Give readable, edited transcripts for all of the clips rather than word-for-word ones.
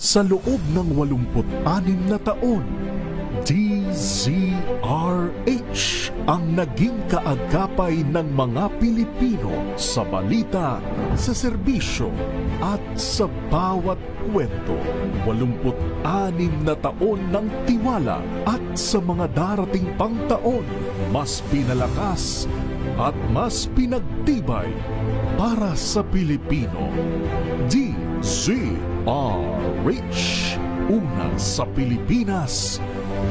Sa loob ng 86 na taon, DZRH ang naging kaagapay ng mga Pilipino sa balita, sa serbisyo at sa bawat kwento. 86 na taon ng tiwala at sa mga darating pang taon, mas pinalakas at mas pinagtibay para sa Pilipino. DZRH. Una sa Pilipinas,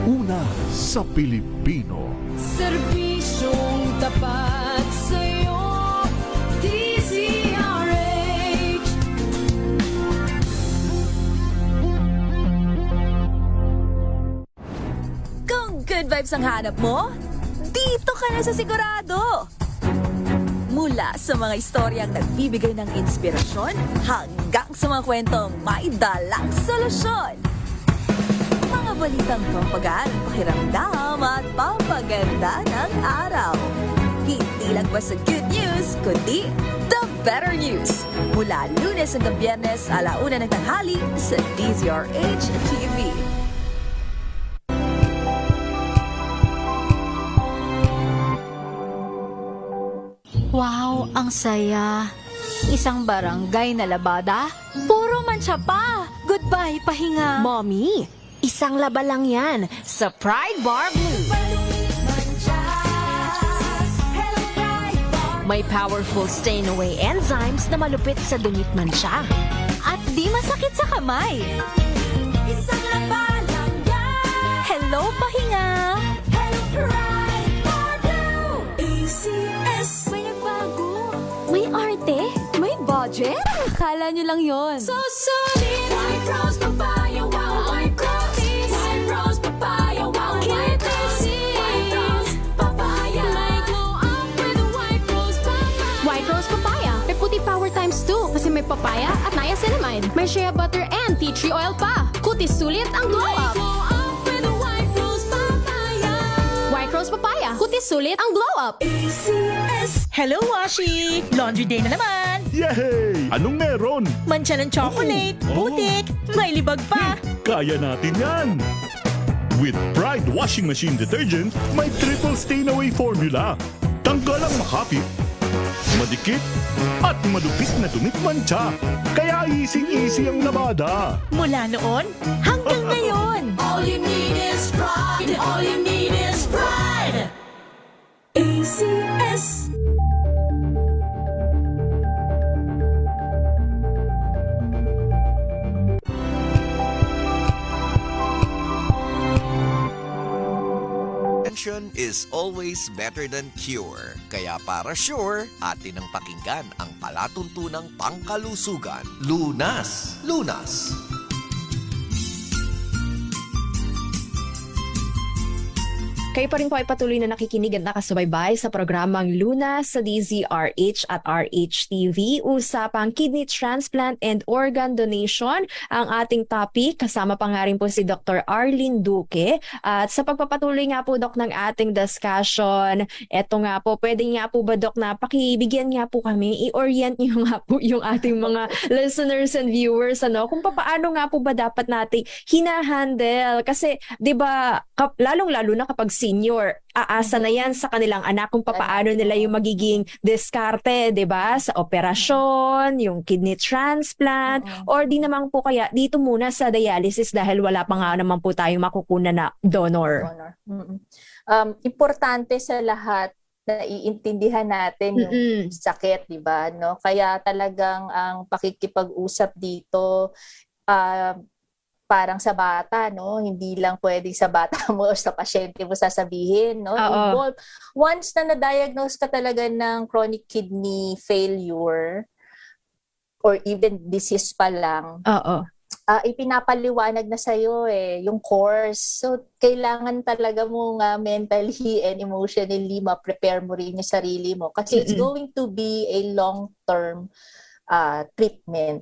una sa Pilipino. Serbisyong tapat sa'yo, DZRH. Kung good vibes ang hanap mo, dito ka na sa sigurado. Mula sa mga istoryang nagbibigay ng inspirasyon hanggang sa mga kwentong may dalang solusyon. Mga balitang pampagaan ang pakiramdam at pampaganda ng araw. Hindi lang basta good news, kundi the better news. Mula Lunes hanggang Biyernes, 1:00 ng tanghali sa DZRH TV. Wow, ang saya. Isang barangay na labada, puro mancha pa. Goodbye, pahinga. Mommy, isang laba lang yan sa Pride Bar Blue. May powerful stain-away enzymes na malupit sa dumit mansya. At di masakit sa kamay. Isang laba lang yan. Hello, pahinga. Hello, Pride Bar Blue. ACS. May nagbago. May arte. May budget. Akala nyo lang yon. So solid. White rose papaya, wow, white rose. White rose papaya, wow, white rose. White rose papaya. May glow up with white rose papaya. White Rose Papaya. May puti power times 2 kasi may papaya at niacinamide. May shea butter and tea tree oil pa. Kutis sulit ang glow May up. glow up with white rose papaya. White Rose Papaya. Kutis sulit ang glow up. ACS. Hello, Washi! Laundry day na naman! Yay! Anong meron? Mancha ng chocolate, Oh. putik, may libag pa! Kaya natin yan! With Pride Washing Machine Detergent, may triple stain-away formula. Tanggal ang makapit, madikit, at madupit na dumit mancha. Kaya easy-easy ang labada. Mula noon hanggang ngayon! All you need is pride. All you need is pride. ACS. Prevention is always better than cure. Kaya para sure, atin ang pakinggan ang palatuntunang pangkalusugan. Lunas! Lunas! Kayo pa rin po ay patuloy na nakikinig at nakasubaybay sa programang Lunas sa DZRH at RHTV. Usapang kidney transplant and organ donation ang ating topic. Kasama pa nga rin po si Dr. Arlene Duque. At sa pagpapatuloy nga po, Dok, ng ating discussion, eto nga po, pwede nga po ba, Dok, na pakibigyan nga po kami, i-orient nyo nga po yung ating mga listeners and viewers, ano, kung paano nga po ba dapat nating hinahandle. Kasi, di ba, lalong-lalo na kapag senior, aasa na yan sa kanilang anak kung paano nila yung magiging diskarte, 'di ba? Sa operasyon, yung kidney transplant, or di naman po kaya dito muna sa dialysis dahil wala pa nga naman po tayong makukunan na donor. Importante sa lahat na iintindihan natin yung sakit, 'di ba? No? Kaya talagang ang pakikipag-usap dito parang sa bata, no? Hindi lang pwedeng sa bata mo o sa pasyente mo sasabihin, no? Involved. Once na na-diagnose ka talaga ng chronic kidney failure or even disease pa lang, ipinapaliwanag na sa'yo yung course. So, kailangan talaga mong mentally and emotionally ma-prepare mo rin yung sarili mo. Kasi it's going to be a long-term treatment.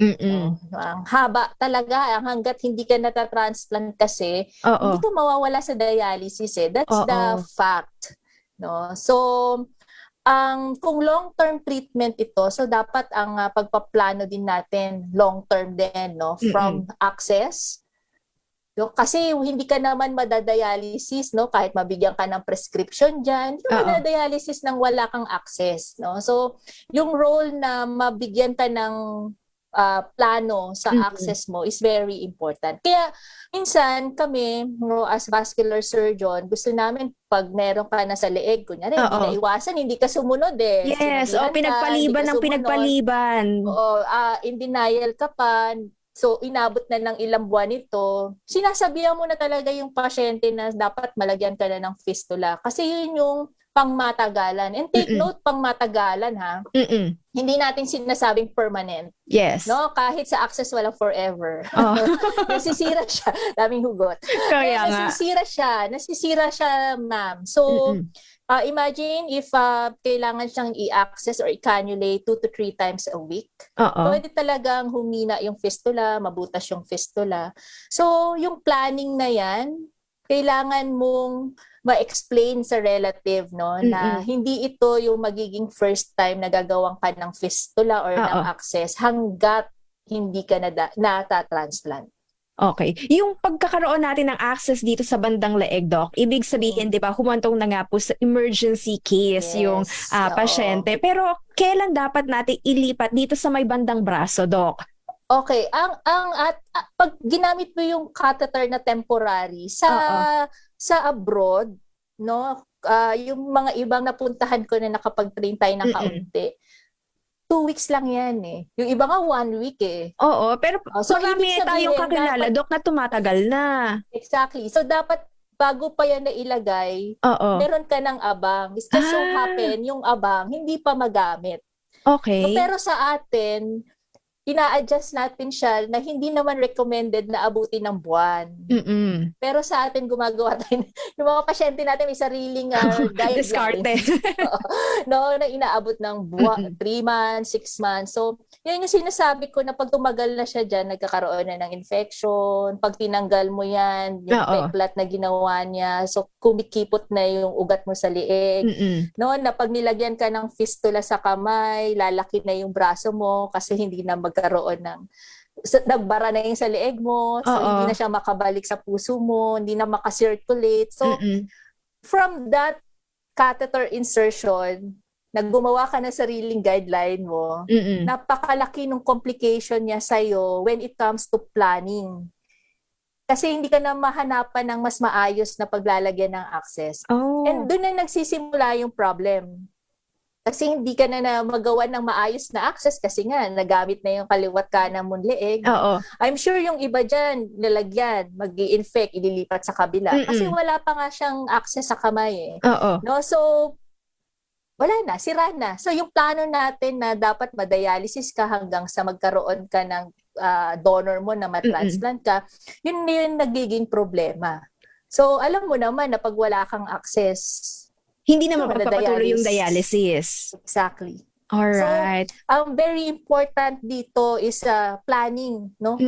Ang haba talaga, hanggat hindi ka natatransplant kasi, hindi ka mawawala sa dialysis eh. That's the fact. No? So, kung long-term treatment ito, so dapat ang pagpaplano din natin long-term din, no? From access. No? Kasi hindi ka naman madadialysis, no? Kahit mabigyan ka ng prescription dyan, hindi ka madadialysis nang wala kang access, no? So, yung role na mabigyan ka ng plano sa access mo is very important. Kaya minsan kami, no, as vascular surgeon, gusto namin pag meron ka na sa leeg, kunyari, hindi na iwasan, hindi ka sumunod eh. Yes, Sinabihan ka, pinagpaliban hindi ka ng sumunod. pinagpaliban. Oo, in denial ka pa. So, inabot na ng ilang buwan ito. Sinasabihan mo na talaga yung pasyente na dapat malagyan ka na ng fistula. Kasi yun yung pangmatagalan. And take note, pangmatagalan ha. Hindi natin sinasabing permanent. Yes. No, kahit sa access walang forever. Oh. Nasisira siya. Daming hugot. Kaya nga. Nasisira siya, ma'am. So, imagine if kailangan siyang i-access or i-cannulate 2 to 3 times a week. Pwede talagang humina yung fistula, mabutas yung fistula. So, yung planning na yan, kailangan mong ma-explain sa relative, no, na hindi ito yung magiging first time na gagawang ka ng fistula or ng access hanggat hindi ka na-transplant. Okay. Yung pagkakaroon natin ng access dito sa bandang leeg, Doc, ibig sabihin, di ba, humantong na nga po sa emergency case yung pasyente. Pero kailan dapat natin ilipat dito sa may bandang braso, Doc? Okay, pag ginamit mo yung catheter na temporary sa abroad, no, yung mga ibang napuntahan ko na nakapag-train tayo ng kaunti, 2 weeks lang yan eh. Yung iba nga 1 week eh. Oo, pero So, marami ibig tayong sabihin, kakilala, Doc, na tumatagal na. Exactly. So, dapat bago pa yan na ilagay, meron ka ng abang. It's just so happen, yung abang, hindi pa magamit. Okay. So, pero sa atin, ina-adjust natin siya na hindi naman recommended na abutin ng buwan. Pero sa atin, gumagawa tayo, yung mga pasyente natin may sariling guidelines. Diskarte. No, na inaabot ng 3 months, 6 months. So, yan yung sinasabi ko na pag tumagal na siya dyan, nagkakaroon na ng infection. Pag tinanggal mo yan, yung peklat na ginawa niya, so kumikipot na yung ugat mo sa lieg. No, na pag nilagyan ka ng fistula sa kamay, lalaki na yung braso mo kasi hindi na magkaroon ng nagbara na yung sa leeg mo, so hindi na siya makabalik sa puso mo, hindi na makacirculate. So, from that catheter insertion, naggumawa ka ng sariling guideline mo, napakalaki ng complication niya sa'yo when it comes to planning. Kasi hindi ka na mahanapan ng mas maayos na paglalagyan ng access. And doon na nagsisimula yung problem. Kasi hindi ka na magawa ng maayos na access kasi nga, nagamit na yung kaliwat kanan mong leeg. I'm sure yung iba dyan, nilagyan, mag-i-infect, ililipat sa kabila. Kasi wala pa nga siyang access sa kamay eh. No? So, wala na, sira na. So, yung plano natin na dapat madialysis ka hanggang sa magkaroon ka ng donor mo na matransplant ka, yun yung nagiging problema. So, alam mo naman na pag wala kang access, hindi naman magpapatuloy yung dialysis. Exactly. Alright. So, very important dito is planning, no?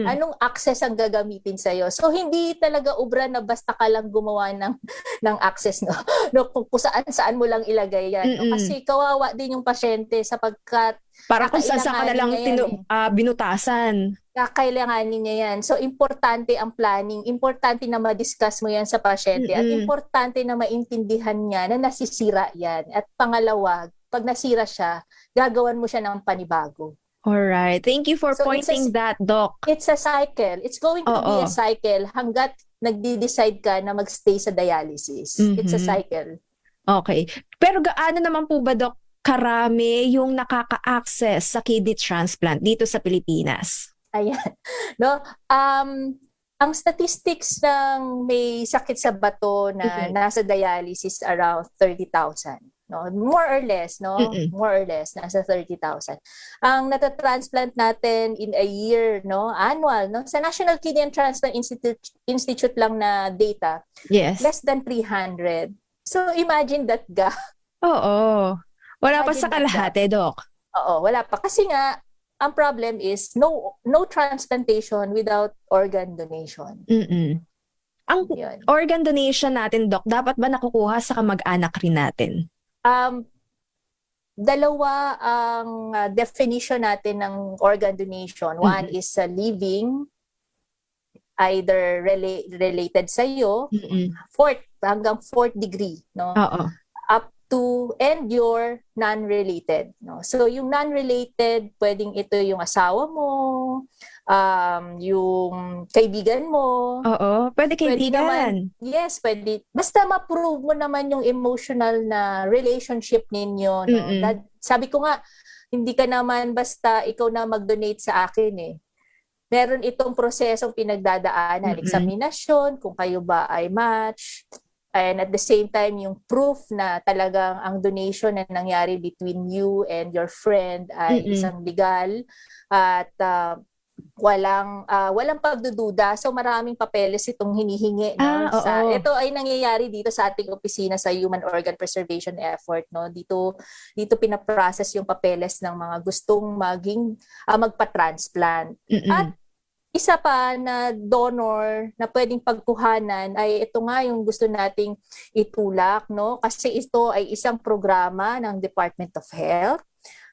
Anong access ang gagamitin sa'yo. So, hindi talaga ubra na basta ka lang gumawa ng access, no? No, kung saan mo lang ilagay yan. No? Kasi kawawa din yung pasyente sapagkat para kung saan ka na lang binutasan. Kakailanganin niya yan. So, importante ang planning. Importante na ma-discuss mo yan sa pasyente. At importante na maintindihan niya na nasisira yan. At pangalawa, pag nasira siya, gagawan mo siya ng panibago. Alright. Thank you for pointing that, Doc. It's a cycle. It's going to be a cycle hanggat nagdi-decide ka na magstay sa dialysis. It's a cycle. Okay. Pero gaano naman po ba, Doc, karami yung nakaka-access sa kidney transplant dito sa Pilipinas? Ayan. No? Ang statistics ng may sakit sa bato na nasa dialysis around 30,000. No? More or less, no? More or less, nasa 30,000. Ang natatransplant natin in a year, no? Annual, no? Sa National Kidney and Transplant Institute lang na data, less than 300. So, imagine that gap. Wala pa sa kalahati, Doc. Wala pa. Kasi nga, ang problem is no transplantation without organ donation. Ang organ donation natin, Doc, dapat ba nakukuha sa kamag-anak rin natin? dalawa ang definition natin ng organ donation. One is living, either related sa iyo, hanggang fourth degree, no? Oo. Up to, and your non-related, no? So yung non-related, pwedeng ito yung asawa mo, yung kaibigan mo. Oo. Pwede Pwede kaibigan. naman, yes, pwede. Basta ma-prove mo naman yung emotional na relationship ninyo, no? Sabi ko nga, hindi ka naman basta ikaw na mag-donate sa akin eh. Meron itong prosesong pinagdadaanan, examinasyon, kung kayo ba ay match, and at the same time, yung proof na talagang ang donation na nangyari between you and your friend ay isang legal at walang pagdududa. So maraming papeles itong hinihingi, no? Ito ay nangyayari dito sa ating opisina sa Human Organ Preservation Effort, no? Dito pinaprocess yung papeles ng mga gustong magpa-transplant. At isa pa na donor na pwedeng pagkuhanan ay ito nga yung gusto nating itulak, no? Kasi ito ay isang programa ng Department of Health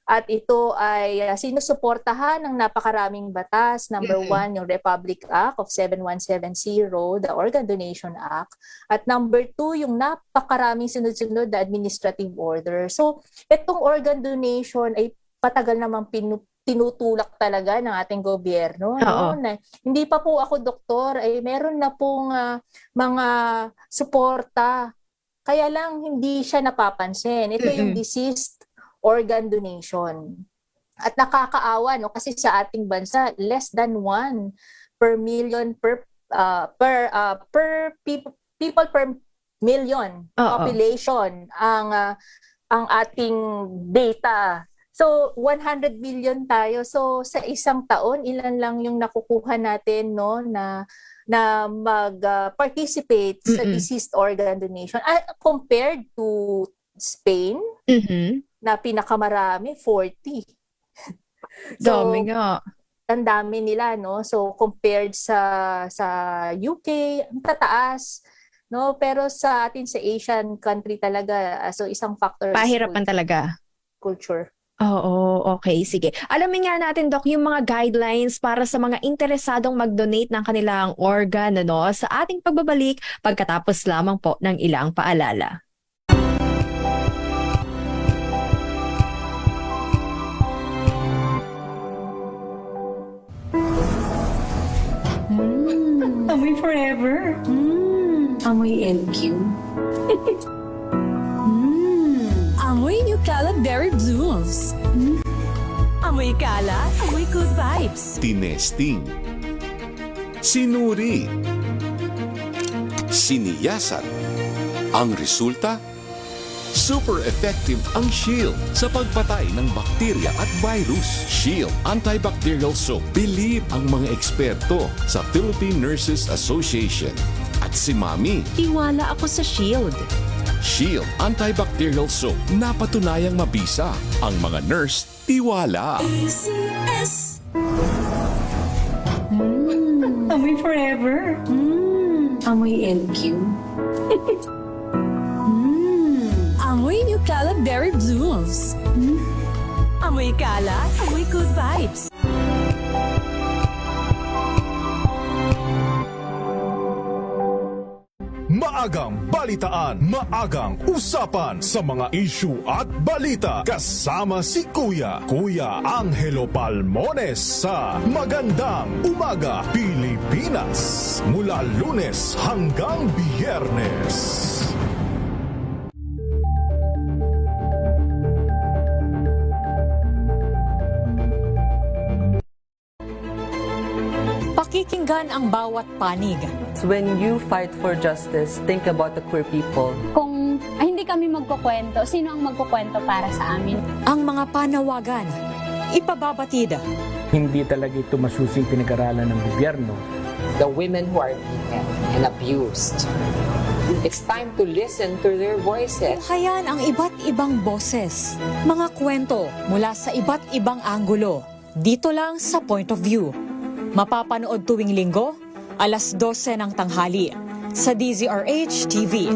at ito ay sinusuportahan ng napakaraming batas. Number 1, yung Republic Act of 7170, the Organ Donation Act. At number 2, yung napakaraming sunod-sunod na administrative order. So, itong organ donation ay patagal namang tinutulak talaga ng ating gobyerno, no? Na, hindi pa po ako doktor, ay meron na pong mga suporta. Kaya lang hindi siya napapansin. Ito yung deceased organ donation. At nakakaawa, no? Kasi sa ating bansa, less than 1 per million per people per million population ang ating data. So 100 million tayo. So sa isang taon, ilan lang yung nakukuha natin, no, na mag-participate sa deceased organ donation compared to Spain na pinakamarami 40. So, dami nga. Ang dami nila, no? So compared sa UK, ang tataas, no? Pero sa atin sa Asian country talaga, so isang factor is Pahirapan talaga. culture. Oo, okay, sige. Alamin nga natin, Doc, yung mga guidelines para sa mga interesadong mag-donate ng kanilang organ, ano, sa ating pagbabalik pagkatapos lamang po ng ilang paalala. Amoy forever. Amoy LQ. Amoy New Cala Berry Blooms. Amoy Cala, amoy good vibes. Tinesting. Sinuri. Siniyasan. Ang resulta? Super effective ang Shield sa pagpatay ng bakterya at virus. Shield Antibacterial Soap. Believe ang mga eksperto sa Philippine Nurses Association. At si Mami. Tiwala ako sa Shield. Shield Antibacterial Soap. Napatunayang mabisa. Ang mga nurse, tiwala. ACS. Amoy forever. Amoy LQ. Amoy New Cala Berry Blooms. Amoy Cala, amoy good vibes. Maagang balitaan, maagang usapan sa mga issue at balita. Kasama si Kuya Angelo Palmones sa Magandang Umaga Pilipinas. Mula Lunes hanggang Biyernes. Pakikinggan ang bawat panig. When you fight for justice, think about the queer people. Kung hindi kami magkukwento, sino ang magkukwento para sa amin? Ang mga panawagan, ipababatid. Hindi talaga ito masusing pinag-aralan ng gobyerno. The women who are beaten and abused. It's time to listen to their voices. Hayan ang iba't ibang boses. Mga kwento mula sa iba't ibang anggulo. Dito lang sa Point of View. Mapapanood tuwing linggo, alas 12 ng tanghali sa DZRH TV.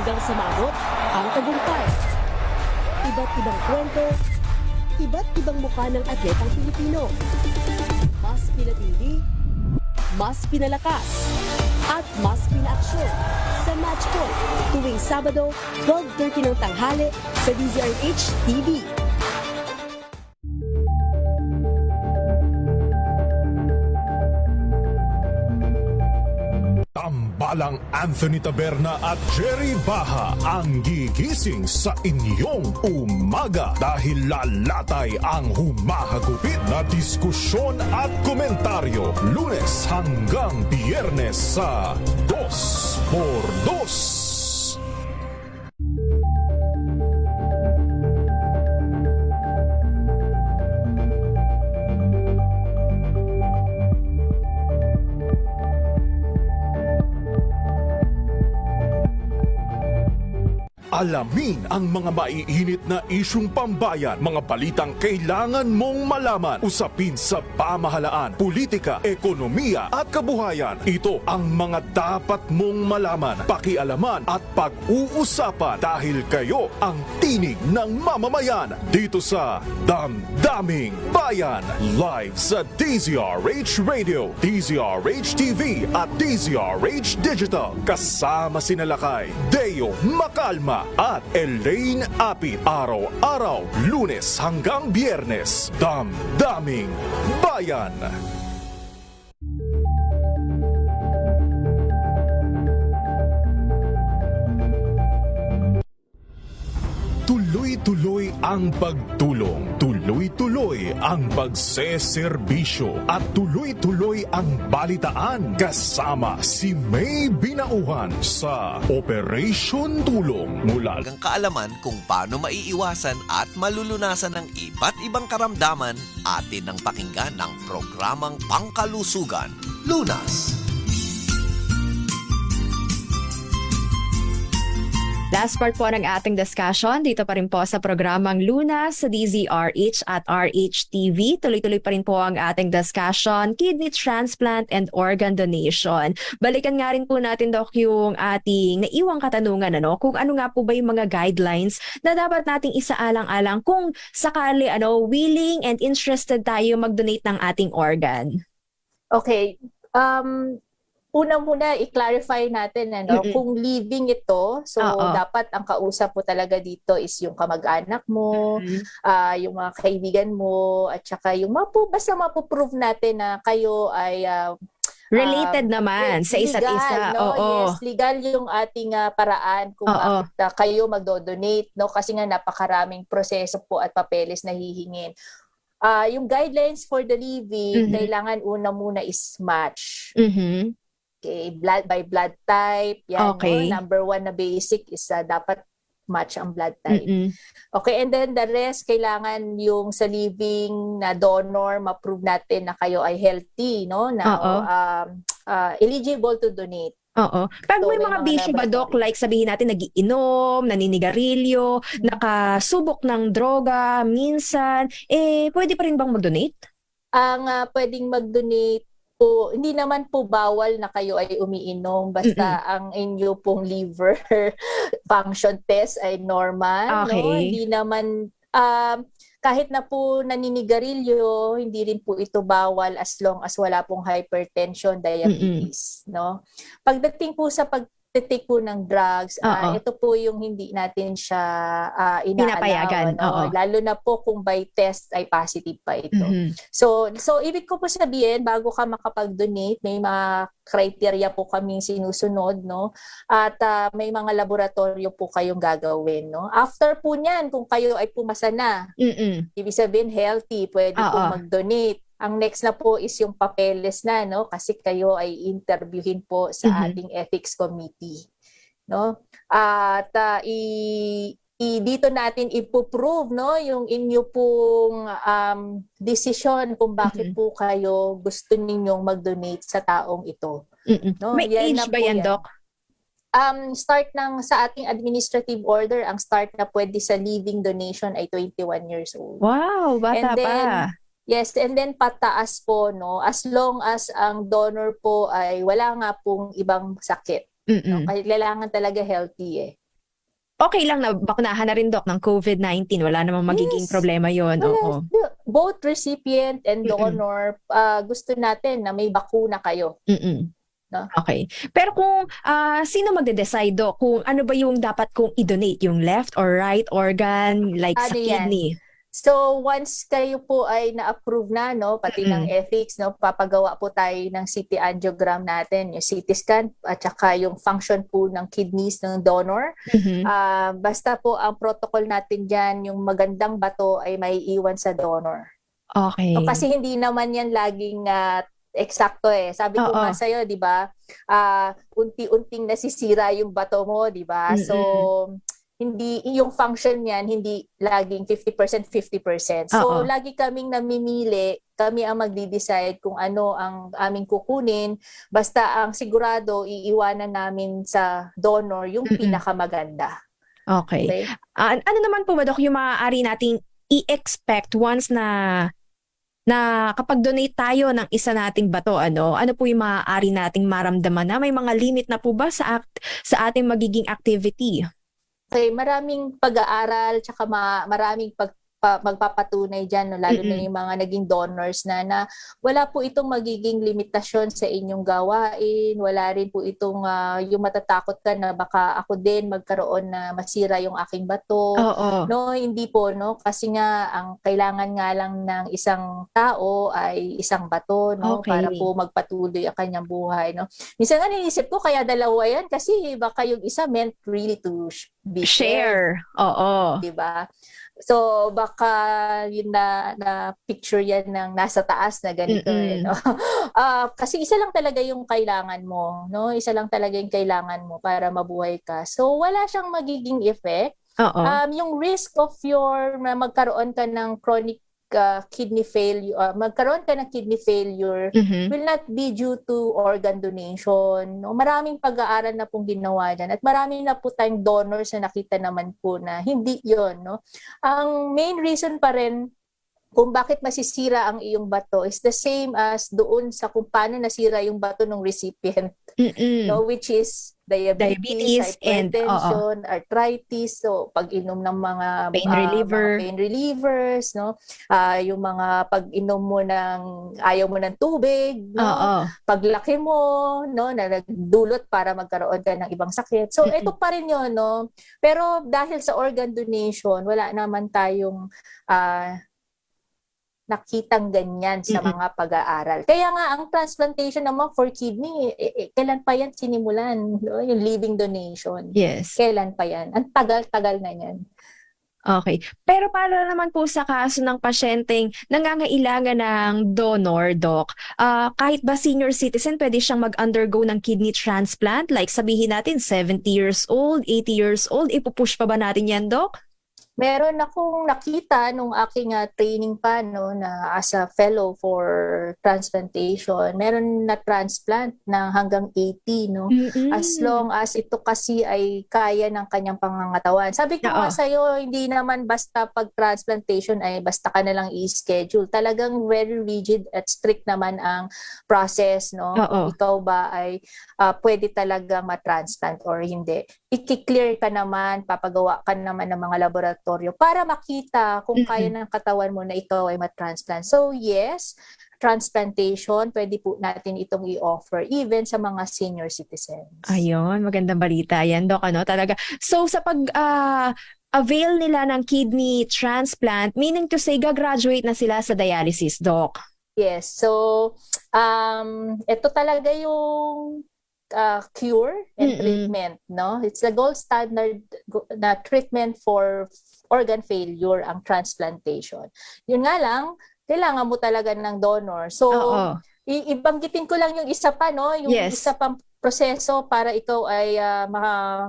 hanggang sa maabot ang tagumpay. Iba't ibang kwento, iba't ibang mukha ng atletang Pilipino. Mas pinatindi, mas pinalakas, at mas pinaaksyon sa Match Point tuwing Sabado, 12:30 ng tanghali sa DZRH TV. Tambalang Anthony Taberna at Jerry Baha ang gigising sa inyong umaga dahil lalatay ang humahagupit na diskusyon at komentaryo Lunes hanggang Biyernes sa 2x2. Alamin ang mga maiinit na isyung pambayan, mga balitang kailangan mong malaman, usapin sa pamahalaan, politika, ekonomiya at kabuhayan. Ito ang mga dapat mong malaman, pakialaman at pag-uusapan dahil kayo ang tinig ng mamamayan dito sa Damdaming Bayan. Live sa DZRH Radio, DZRH TV at DZRH Digital. Kasama sina Lakay, Deo Macalma at Elaine Apit. Araw-araw, Lunes hanggang Biyernes. Damdaming Bayan. Tuloy-tuloy ang pagtulong, tuloy-tuloy ang pagseserbisyo at tuloy-tuloy ang balitaan kasama si May Binauhan sa Operation Tulong mula Ang kaalaman kung paano maiiwasan at malulunasan ng iba't ibang karamdaman, atin ang pakinggan ng programang Pangkalusugan, Lunas. Last part po ng ating discussion, dito pa rin po sa programang Lunas sa DZRH at RH-TV. Tuloy-tuloy pa rin po ang ating discussion, kidney transplant and organ donation. Balikan nga rin po natin, Doc, yung ating naiwang katanungan, kung ano nga po ba yung mga guidelines na dapat nating isaalang-alang kung sakali willing and interested tayo mag-donate ng ating organ. Okay. Una-muna, i-clarify natin, kung living ito, so dapat ang kausap mo talaga dito is yung kamag-anak mo, yung mga kaibigan mo, at saka yung basta mapuprove natin na kayo ay related naman sa isa't isa. Yes, legal yung ating paraan kung bakit kayo magdo-donate, kasi nga napakaraming proseso po at papeles na hihingin. Yung guidelines for the living, kailangan una muna is match. Okay, by blood type. Yan, number one na basic is dapat match ang blood type. Okay, and then the rest, kailangan yung sa living na donor, ma-prove natin na kayo ay healthy, eligible to donate. Pag may mga bisyo ba, Doc, like sabihin natin nagiinom, naninigarilyo, nakasubok ng droga, minsan, pwede pa rin bang mag-donate? Ang pwedeng mag-donate po, hindi naman po bawal na kayo ay umiinom basta ang inyo pong liver function test ay normal. Hindi naman kahit na po naninigarilyo, hindi rin po ito bawal as long as wala pong hypertension, diabetes. Pagdating po sa pagtitake po ng drugs, ito po yung hindi natin siya pinapayagan. Lalo na po kung by test ay positive pa ito. So ibig ko po sabihin, bago ka makapag-donate, may mga criteria po kaming sinusunod, at may mga laboratorio po kayong gagawin. After po niyan, kung kayo ay pumasa na, ibig sabihin healthy, pwede po mag-donate. Ang next na po is yung papeles na, kasi kayo ay interviewin po sa ating ethics committee. At dito natin ipoprove yung inyo pong decision kung bakit po kayo gusto ninyong mag-donate sa taong ito. May age ba yan, Doc? Start sa ating administrative order, ang start na pwede sa living donation ay 21 years old. Wow, bata pa. Yes, and then pataas po, as long as ang donor po ay wala nga pong ibang sakit. Kailangan talaga healthy okay lang na bakunahan na rin, Doc, ng COVID-19. Wala namang magiging Yes. problema yon. Oo. Both recipient and donor, gusto natin na may bakuna kayo. Mm-mm. No? Okay. Pero kung sino magde-decide, Doc, kung ano ba yung dapat kong i-donate? Yung left or right organ, like sa Ano yan? kidney? So once kayo po ay na-approve na, no, pati ng ethics, no, papagawa po tayo ng CT angiogram natin, yung CT scan at saka yung function po ng kidneys ng donor. Mhm. Basta po ang protocol natin diyan, yung magandang bato ay may iwan sa donor. Okay. No, kasi hindi naman yan laging eksakto eh. Sabi ko Oo. nga sa'yo, di ba? Unti-unting nasisira yung bato mo, di ba? So, hindi yung function niyan hindi laging 50%, 50%. So, Oo. lagi kaming namimili, kami ang magde-decide kung ano ang aming kukunin. Basta ang sigurado, iiwanan namin sa donor yung pinakamaganda. Okay. Ano naman po ba, Doc, yung maaari nating i-expect once na kapag donate tayo ng isa nating bato, ano po yung maaari nating maramdaman na may mga limit na po ba sa ating magiging activity? Okay, maraming pag-aaral tsaka maraming magpapatunay dyan, no? Lalo na yung mga naging donors na wala po itong magiging limitasyon sa inyong gawain, wala rin po itong yung matatakot ka na baka ako din magkaroon na masira yung aking bato. Oo. No, hindi po, no? Kasi nga ang kailangan nga lang ng isang tao ay isang bato, no? Okay. Para po magpatuloy ang kanyang buhay, no? Minsan nga naisip ko kaya dalawa yan kasi baka yung isa meant really to be shared. Share. Oo. Diba? So, baka yun na picture yan ng nasa taas na ganito. Eh, no? Kasi isa lang talaga yung kailangan mo. No? Isa lang talaga yung kailangan mo para mabuhay ka. So, wala siyang magiging effect. Oo. Yung risk of magkaroon ka ng chronic kidney failure, magkaroon ka ng kidney failure will not be due to organ donation. No? Maraming pag-aaral na pong ginawa dyan at marami na po tayong donors na nakita naman po na hindi yon. No? Ang main reason pa rin kung bakit masisira ang iyong bato is the same as doon sa kung paano nasira yung bato ng recipient. No, which is diabetes and hypertension, arthritis, so pag-inom ng mga pain relievers, no? Yung mga pag-inom mo ng ayaw mo ng tubig, no? Paglaki mo, no, na nagdulot para magkaroon ka ng ibang sakit. So ito pa rin 'yon, no? Pero dahil sa organ donation, wala naman tayong nakitang ganyan sa mga pag-aaral. Kaya nga, ang transplantation naman for kidney, kailan pa yan sinimulan? No? Yung living donation. Yes. Kailan pa yan? Ang tagal-tagal na yan. Okay. Pero para naman po sa kaso ng pasyenteng nangangailangan ng donor, Doc, kahit ba senior citizen, pwede siyang mag-undergo ng kidney transplant? Like sabihin natin, 70 years old, 80 years old, ipupush pa ba natin yan, Doc? Meron akong nakita nung aking training pa, no, na as a fellow for transplantation. Meron na transplant ng hanggang 80, no? As long as ito kasi ay kaya ng kanyang pangangatawan. Sabi ko nga sa'yo, hindi naman basta pag-transplantation ay basta ka na lang i-schedule. Talagang very rigid at strict naman ang process, no? Kung ikaw ba ay pwede talagang matransplant or hindi. I-clear ka naman, papagawa ka naman ng mga laboratorio para makita kung kaya ng katawan mo na ikaw ay matransplant. So yes, transplantation, pwede po natin itong i-offer even sa mga senior citizens. Ayun, magandang balita yan, Doc, ano? Talaga. So sa avail nila ng kidney transplant, meaning to say, gagraduate na sila sa dialysis, Doc? Yes, so ito talaga yung cure and treatment, no? It's the gold standard na treatment for organ failure ang transplantation. Yun nga lang, kailangan mo talaga ng donor. So, ibanggitin ko lang yung isa pa, no? Yung isa pang proseso para ikaw ay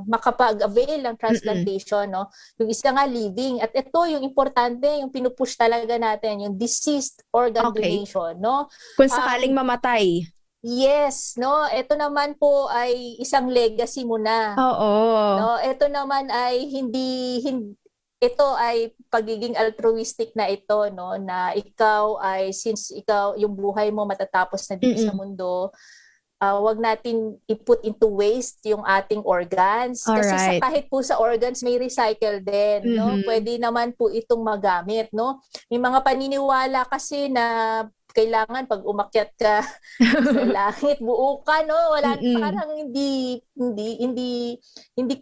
makapag-avail ng transplantation, no? Yung isa nga living. At ito yung importante, yung pinupush talaga natin, yung deceased organ donation, no? Kung sakaling mamatay. Yes, no. Ito naman po ay isang legacy mo na. No, ito naman ay hindi ito ay pagiging altruistic na ito, no, na ikaw ay since ikaw yung buhay mo matatapos na dito sa mundo, wag natin i-put into waste yung ating organs. Kasi Alright. kahit po sa organs may recycle din, no? Pwede naman po itong magamit, no? May mga paniniwala kasi na kailangan pag umakyat ka sa langit, buo ka, no? Wala, parang hindi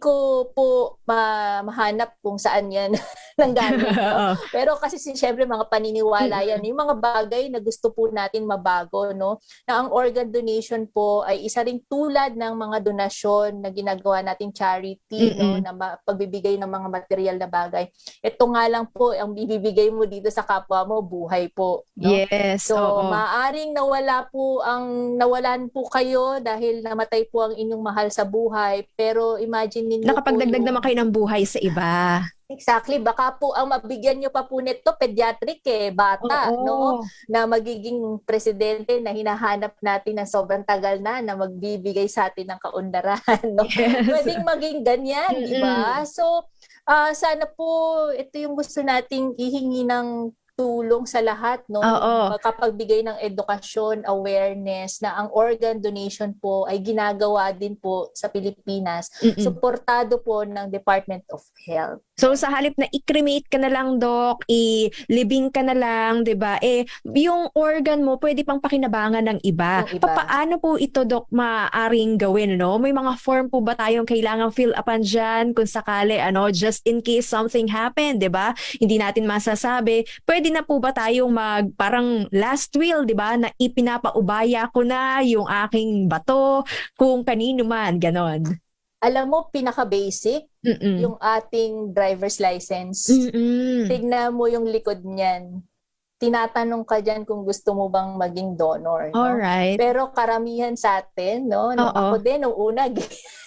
ko po mahanap kung saan yan nanggaling. No? Pero kasi siyempre mga paniniwala yan. Yung mga bagay na gusto po natin mabago, no? Na ang organ donation po ay isa ring tulad ng mga donasyon na ginagawa nating charity, no? Na pagbibigay ng mga material na bagay. Ito nga lang po, ang bibigay mo dito sa kapwa mo, buhay po. No? Yes. So, maaring nawalan po kayo dahil namatay po ang inyong mahal sa buhay. Pero imagine ninyo Nakapagdagdag po naman kayo ng buhay sa iba. Exactly. Baka po ang mabigyan nyo pa po nito, pediatric bata, no? Na magiging presidente na hinahanap natin ng sobrang tagal na magbibigay sa atin ng kaunlaran, no? Yes. Pwedeng maging ganyan, di ba? So, sana po ito yung gusto nating ihingi ng tulong sa lahat, no? Makapagbigay ng edukasyon, awareness na ang organ donation po ay ginagawa din po sa Pilipinas. Suportado po ng Department of Health. So sa halip na i-cremate ka na lang, Doc, i-libing ka na lang, 'di ba? Yung organ mo pwede pang pakinabangan ng iba. Paano po ito, Doc, maaaring gawin, no? May mga form po ba tayong kailangang fill upan diyan kung sakali just in case something happen, 'di ba? Hindi natin masasabi. Pwede na po ba tayong parang last will, 'di ba? Na ipinapaubaya ko na yung aking bato kung kanino man, ganon. Alam mo, pinaka-basic, yung ating driver's license. Tignan mo yung likod niyan. Tinatanong ka dyan kung gusto mo bang maging donor. No? Alright. Pero karamihan sa atin, no? Nung ako din, nung una,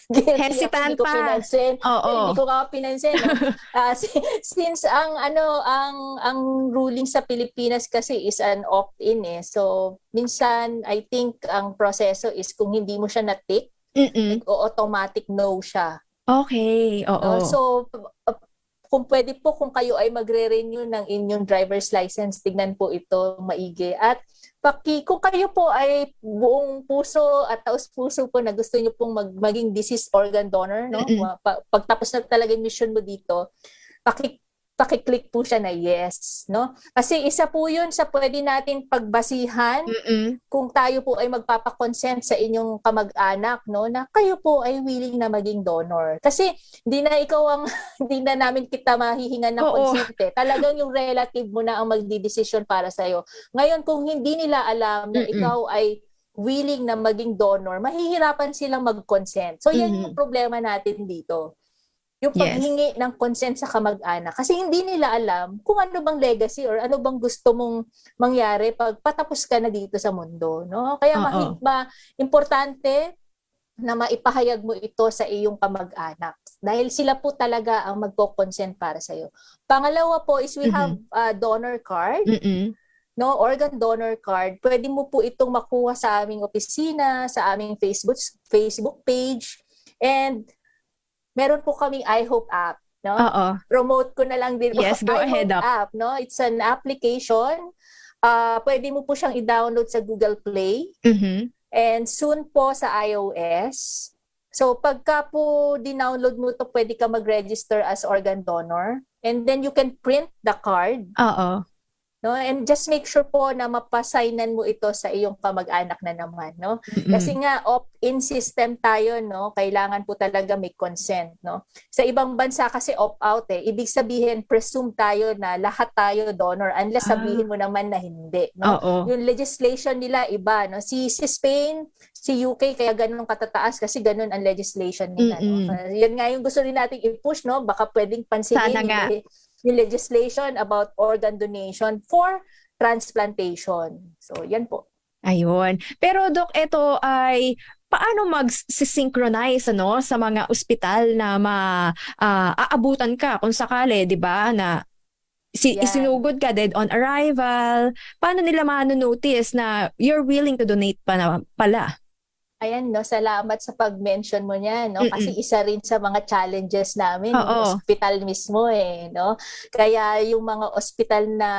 hesitant hindi ko pa. pinansin. Hindi ko pinansin. No? Since ang ruling sa Pilipinas kasi is an opt-in. So, minsan, I think, ang proseso is kung hindi mo siya na-tick, automatic no siya. Okay, oo. So, kung pwede po, kung kayo ay magre-renew ng inyong driver's license, tignan po ito maigi. At kung kayo po ay buong puso at taos-puso po na gusto niyo pong maging deceased organ donor, no? Pagtapos na talaga yung mission mo dito, paki-click po siya na yes, no? Kasi isa po 'yun sa pwede natin pagbasihan kung tayo po ay magpapa-consent sa inyong kamag-anak, no, na kayo po ay willing na maging donor. Kasi hindi na namin kita mahihingan ng consent. Talagang yung relative mo na ang magdidesisyon para sa iyo. Ngayon kung hindi nila alam na ikaw ay willing na maging donor, mahihirapan silang mag-consent. So yan yung problema natin dito. Yung paghingi ng consent sa kamag-anak. Kasi hindi nila alam kung ano bang legacy or ano bang gusto mong mangyari pag patapos ka na dito sa mundo. No? Kaya importante na maipahayag mo ito sa iyong kamag-anak. Dahil sila po talaga ang magko-consent para sa iyo. Pangalawa po is we have a donor card. No, organ donor card. Pwede mo po itong makuha sa aming opisina, sa aming Facebook page. And meron po kaming iHope app, no? Promote ko na lang din. Yes, go ahead. App, no? It's an application. Pwede mo po siyang i-download sa Google Play. And soon po sa iOS. So pagka po dinownload mo to, pwede ka mag-register as organ donor. And then you can print the card. No? And just make sure po na mapasignan mo ito sa iyong kamag-anak na naman, no? Kasi nga opt-in system tayo, no? Kailangan po talaga may consent, no? Sa ibang bansa kasi opt-out Ibig sabihin presume tayo na lahat tayo donor unless sabihin mo naman na hindi, no? Yung legislation nila iba, no? Si Spain, si UK kaya ganun katataas kasi ganun ang legislation nila, no? Yan nga yung gusto rin nating i-push, no? Baka pwedeng pansinin yung legislation about organ donation for transplantation. So, yan po. Ayun. Pero, Doc, ito ay paano mag-synchronize sa mga ospital na aabutan ka kung sakali, di ba, na isinugod ka dead on arrival. Paano nila ma-notice na you're willing to donate pa na pala? Ayan, no, salamat sa pag-mention mo niyan, no? Kasi isa rin sa mga challenges namin, Oo. yung hospital mismo no? Kaya yung mga hospital na,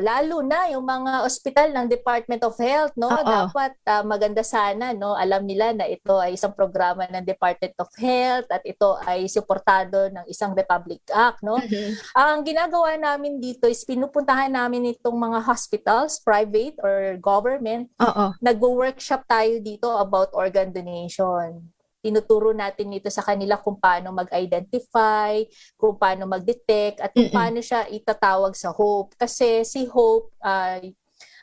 lalo na yung mga hospital ng Department of Health, no? Oo. Dapat maganda sana, no? Alam nila na ito ay isang programa ng Department of Health at ito ay suportado ng isang Republic Act, no? Ang ginagawa namin dito is pinupuntahan namin itong mga hospitals, private or government. Oo. Nagwo-workshop tayo dito about organ donation. Tinuturo natin dito sa kanila kung paano mag-identify, kung paano mag-detect, at kung paano siya itatawag sa HOPE. Kasi si HOPE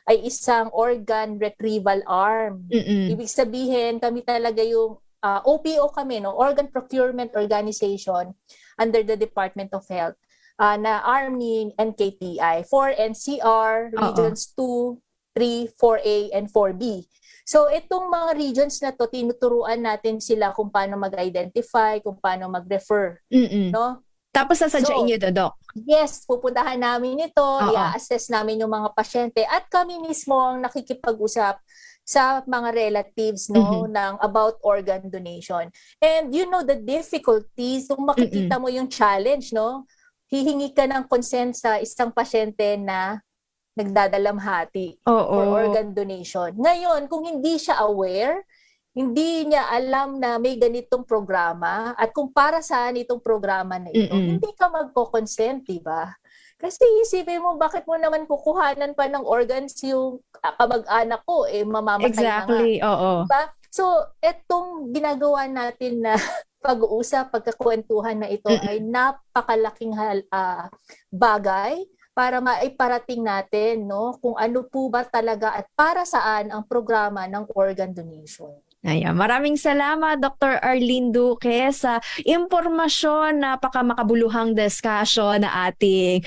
ay isang organ retrieval arm. Ibig sabihin, kami talaga yung OPO kami, no? Organ Procurement Organization under the Department of Health, na arm ni NKTI for NCR, Regions 2, 3, 4A, and 4B. So, itong mga regions na to, tinuturuan natin sila kung paano mag-identify, kung paano mag-refer. No? Tapos sasadyain niyo to, Doc? Yes, pupuntahan namin ito, i-assess namin yung mga pasyente, at kami mismo ang nakikipag-usap sa mga relatives, no, ng about organ donation. And you know the difficulties, kung makikita mo yung challenge, no, hihingi ka ng consent sa isang pasyente na nagdadalamhati for organ donation. Ngayon, kung hindi siya aware, hindi niya alam na may ganitong programa at kung para saan itong programa na ito, hindi ka magko-consent, di ba? Kasi isipin mo, bakit mo naman kukuhanan pa ng organs yung kamag-anak ko, mamamatay exactly, na nga. oo. Diba? So, etong ginagawa natin na pag-uusap, pagkakwentuhan na ito ay napakalaking bagay para maiparating natin, no, kung ano po ba talaga at para saan ang programa ng organ donation. Ayan, maraming salamat Dr. Arlene Duque sa impormasyon, napakamakabuluhang discussion na ating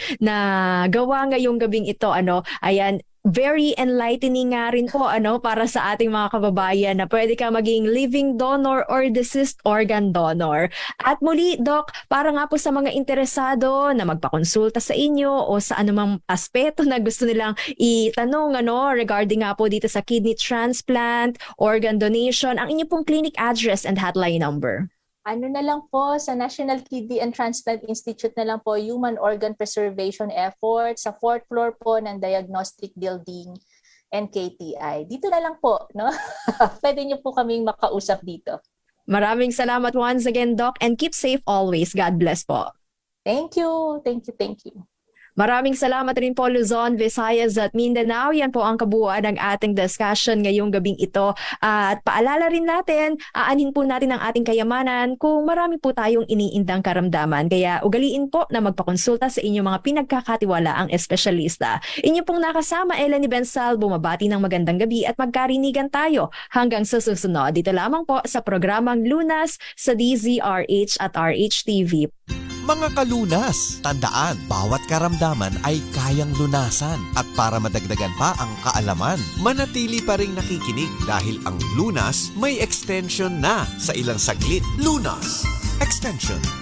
gawa ngayong gabing ito. Ayan, very enlightening nga rin po para sa ating mga kababayan na pwede ka maging living donor or deceased organ donor. At muli, Doc, para nga po sa mga interesado na magpakonsulta sa inyo o sa anumang aspeto na gusto nilang itanong regarding nga po dito sa kidney transplant, organ donation, ang inyo pong clinic address and hotline number. Ano na lang po, sa National Kidney and Transplant Institute na lang po, Human Organ Preservation Effort, sa 4th floor po ng Diagnostic Building, NKTI. Dito na lang po, no? Pwede niyo po kaming makausap dito. Maraming salamat once again, Doc, and keep safe always. God bless po. Thank you. Thank you. Thank you. Maraming salamat rin po Luzon, Visayas at Mindanao. Yan po ang kabuuan ng ating discussion ngayong gabing ito. At paalala rin natin, aanhin po natin ang ating kayamanan kung marami po tayong iniindang karamdaman. Kaya ugaliin po na magpakonsulta sa inyong mga pinagkakatiwalaang espesyalista. Inyo pong nakasama, Eleni Bensal, bumabati ng magandang gabi at magkarinigan tayo hanggang sa susunod. Dito lamang po sa programang Lunas sa DZRH at RHTV. Mga kalunas, tandaan, bawat karamdaman ay kayang lunasan. At para madagdagan pa ang kaalaman, manatili pa ring nakikinig dahil ang Lunas may extension na sa ilang saglit. Lunas Extension.